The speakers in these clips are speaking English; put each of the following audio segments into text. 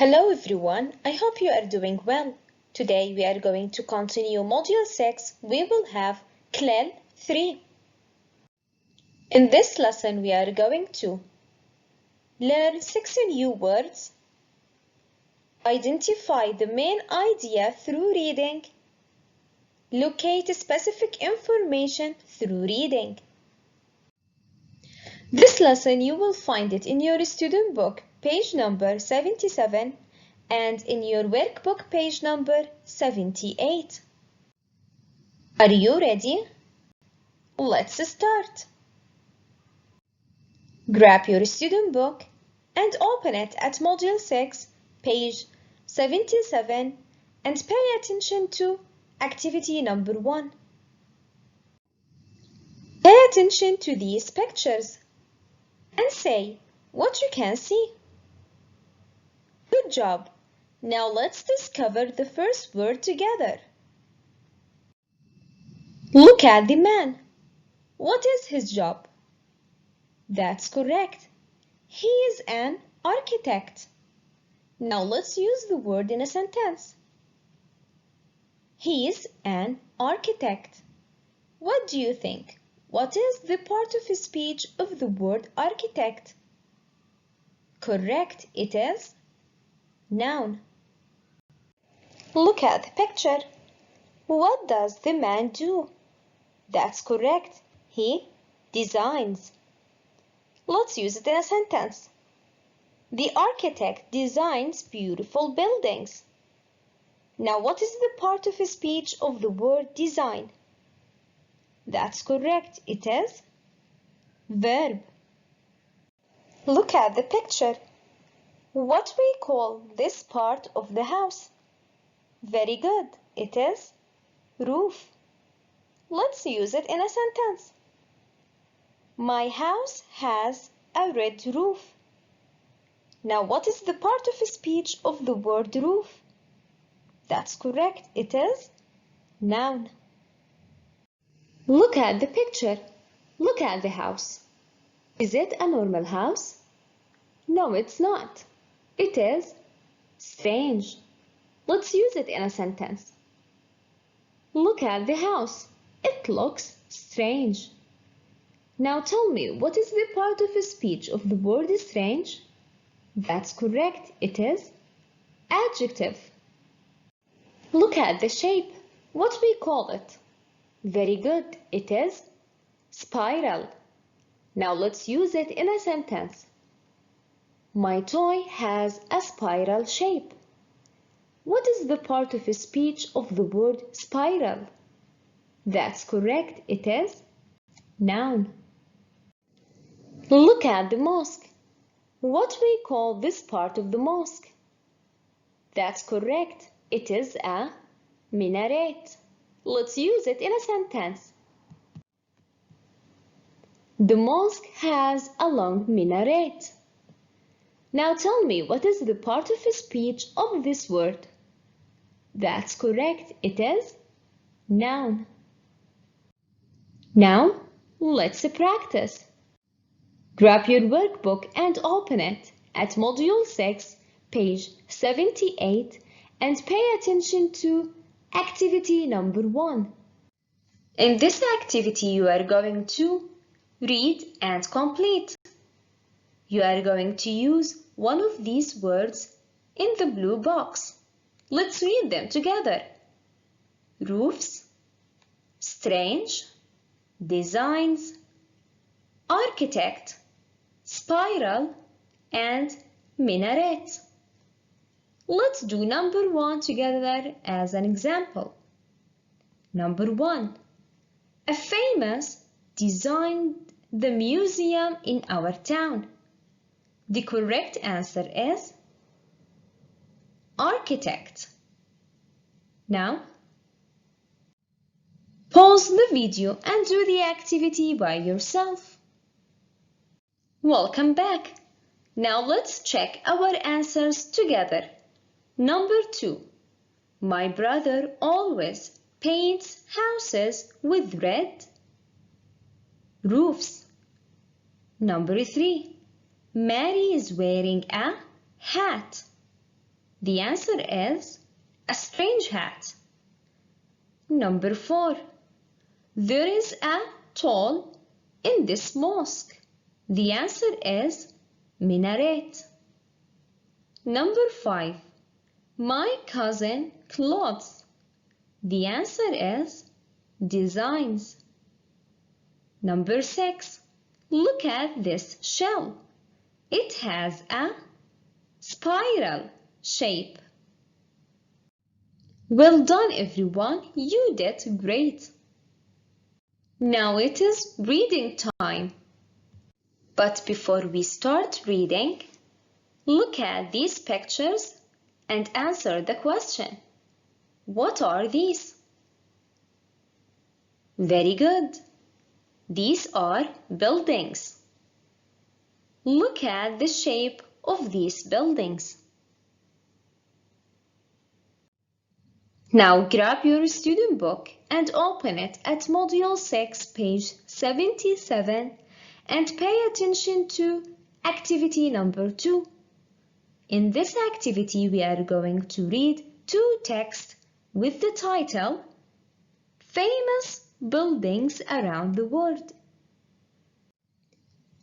Hello everyone, I hope you are doing well. Today we are going to continue Module 6. We will have CLIL 3. In this lesson we are going to learn 6 new words, identify the main idea through reading, locate specific information through reading. This lesson you will find it in your student book, page number 77, and in your workbook, page number 78. Are you ready? Let's start. Grab your student book and open it at Module 6, page 77, and pay attention to activity number 1. Pay attention to these pictures and say what you can see. Good job. Now let's discover the first word together. Look at the man. What is his job? That's correct. He is an architect. Now let's use the word in a sentence. He is an architect. What do you think? What is the part of speech of the word architect? Correct, it is noun. Look at the picture. What does the man do? That's correct. He designs. Let's use it in a sentence. The architect designs beautiful buildings. Now, what is the part of speech of the word design? That's correct. It is verb. Look at the picture. What we call this part of the house? Very good. It is roof. Let's use it in a sentence. My house has a red roof. Now, what is the part of speech of the word roof? That's correct. It is noun. Look at the picture. Look at the house. Is it a normal house? No, it's not. It is strange. Let's use it in a sentence. Look at the house. It looks strange. Now tell me, what is the part of speech of the word strange? That's correct. It is adjective. Look at the shape. What we call it? Very good. It is spiral. Now let's use it in a sentence. My toy has a spiral shape. What is the part of speech of the word spiral? That's correct. It is noun. Look at the mosque. What we call this part of the mosque? That's correct. It is a minaret. Let's use it in a sentence. The mosque has a long minaret. Now tell me, what is the part of speech of this word? That's correct. It is noun. Now, let's practice. Grab your workbook and open it at Module 6, page 78, and pay attention to activity number 1. In this activity, you are going to read and complete. You are going to use one of these words in the blue box. Let's read them together. Roofs, strange, designs, architect, spiral, and minaret. Let's do number 1 together as an example. Number 1. A famous designed the museum in our town. The correct answer is architect. Now, pause the video and do the activity by yourself. Welcome back. Now let's check our answers together. Number 2. My brother always paints houses with red roofs. Number 3. Mary is wearing a hat. The answer is a strange hat. Number 4. There is a toll in this mosque. The answer is minaret. Number 5. My cousin clothes. The answer is designs. Number 6. Look at this shell. It has a spiral shape. Well done, everyone. You did great. Now it is reading time. But before we start reading, look at these pictures and answer the question. What are these? Very good. These are buildings. Look at the shape of these buildings. Now grab your student book and open it at Module 6, page 77, and pay attention to activity number 2. In this activity, we are going to read 2 texts with the title Famous Buildings Around the World.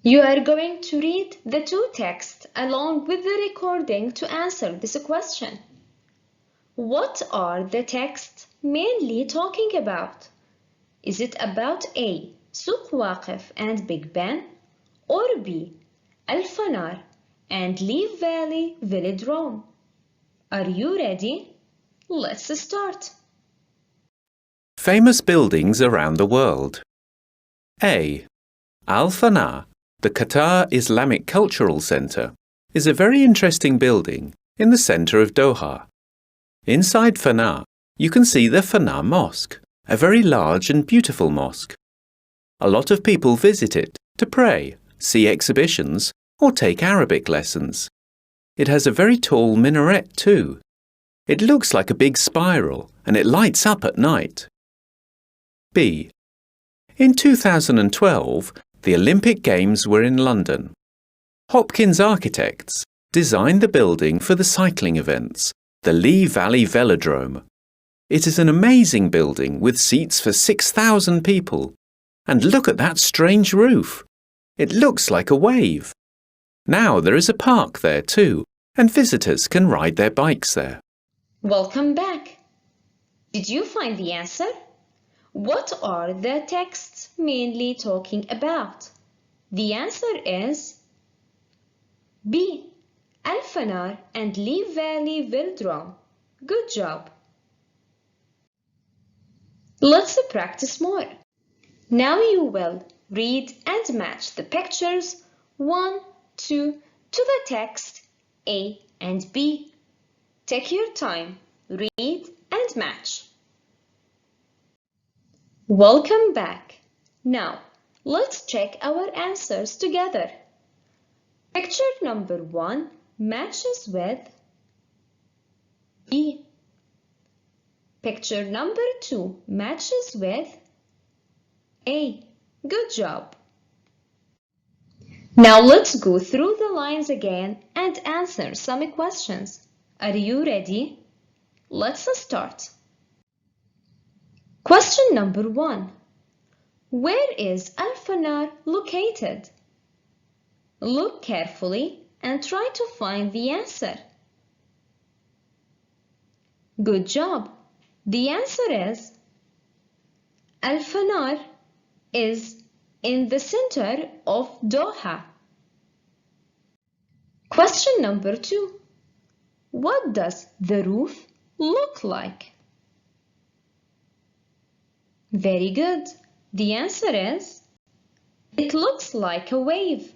You are going to read the 2 texts along with the recording to answer this question. What are the texts mainly talking about? Is it about A. Souq Waqif and Big Ben, or B. Al Fanar and Leaf Valley Velodrome? Are you ready? Let's start. Famous buildings around the world. A. Al Fanar, the Qatar Islamic Cultural Center, is a very interesting building in the center of Doha. Inside Fanar, you can see the Fanar Mosque, a very large and beautiful mosque. A lot of people visit it to pray, see exhibitions, or take Arabic lessons. It has a very tall minaret too. It looks like a big spiral and it lights up at night. B. In 2012, the Olympic Games were in London. Hopkins Architects designed the building for the cycling events, the Lee Valley Velodrome. It is an amazing building with seats for 6,000 people. And look at that strange roof. It looks like a wave. Now there is a park there too, and visitors can ride their bikes there. Welcome back. Did you find the answer? What are the texts mainly talking about? The answer is B. Al Fanar and Leaf Valley Velodrome. Good job. Let's practice more. Now you will read and match the pictures 1, 2 to the text A and B. Take your time, read and match. Welcome back. Now, let's check our answers together. Picture number 1 matches with B. Picture number 2 matches with A. Good job. Now let's go through the lines again and answer some questions. Are you ready? Let's start. Question number 1. Where is Al Fanar located? Look carefully and try to find the answer. Good job. The answer is Al Fanar is in the center of Doha. Question number 2. What does the roof look like? Very good. The answer is it looks like a wave.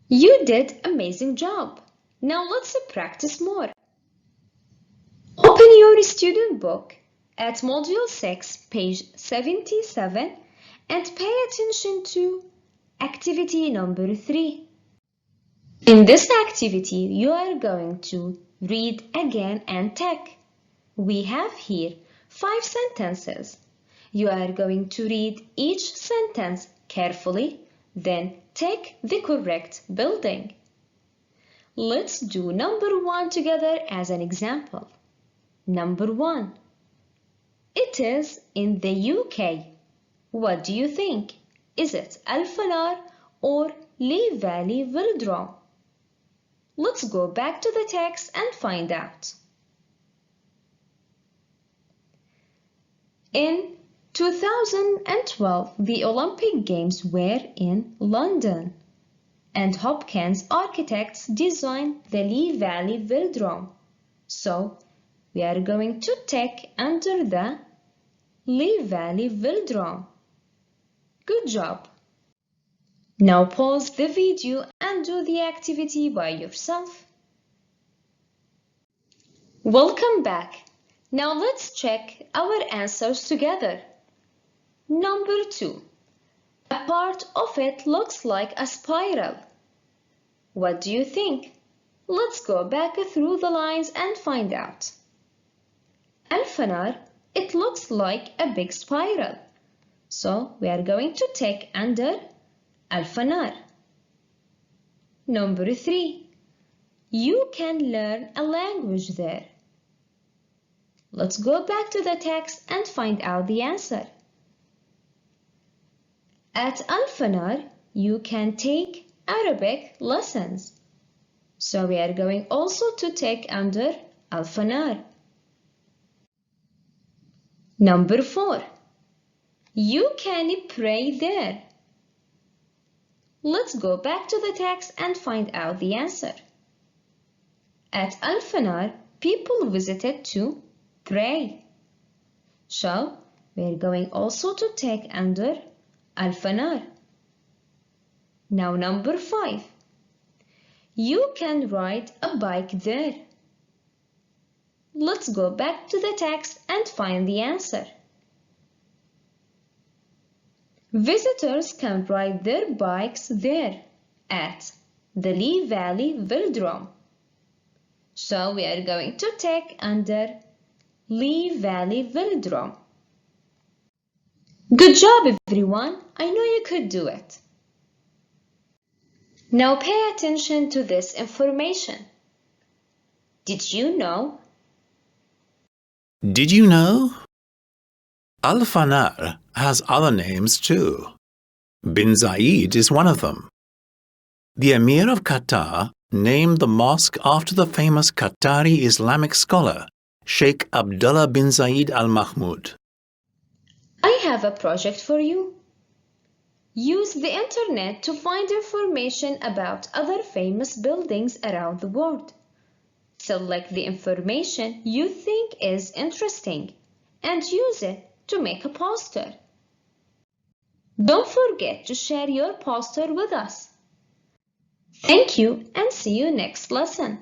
You did an amazing job. Now let's practice more. Open your student book at Module 6, page 77 and pay attention to activity number 3. In this activity, you are going to read again and tick. We have here 5 sentences. You are going to read each sentence carefully, then tick the correct building. let's do number 1 together as an example. Number 1. It is in the UK. What do you think? Is it Al-Fanar or Lee Valley Velodrome? Let's go back to the text and find out. In 2012, the Olympic Games were in London, and Hopkins architects designed the Lee Valley Velodrome. So, we are going to tick under the Lee Valley Velodrome. Good job! Now pause the video and do the activity by yourself. Welcome back. Now let's check our answers together. Number 2. A part of it looks like a spiral. What do you think? Let's go back through the lines and find out. Al-Fanar, it looks like a big spiral. So we are going to tick under Al-Fanar. Number 3. You can learn a language there. Let's go back to the text and find out the answer. At Al-Fanar, you can take Arabic lessons. So we are going also to tick under Al-Fanar. Number 4. You can pray there. Let's go back to the text and find out the answer. At Al-Fanar, people visited to pray. So, we're going also to tick under Al-Fanar. Now number 5. You can ride a bike there. Let's go back to the text and find the answer. Visitors can ride their bikes there at the Lee Valley Velodrome. So we are going to tick under Lee Valley Velodrome. Good job, everyone. I know you could do it. Now pay attention to this information. Did you know? Did you know? Al-Fanar has other names too. Bin Zayed is one of them. The Emir of Qatar named the mosque after the famous Qatari Islamic scholar Sheikh Abdullah bin Zayed Al Mahmoud. I have a project for you. Use the internet to find information about other famous buildings around the world. Select the information you think is interesting and use it to make a poster. Don't forget to share your poster with us. Thank you and see you next lesson.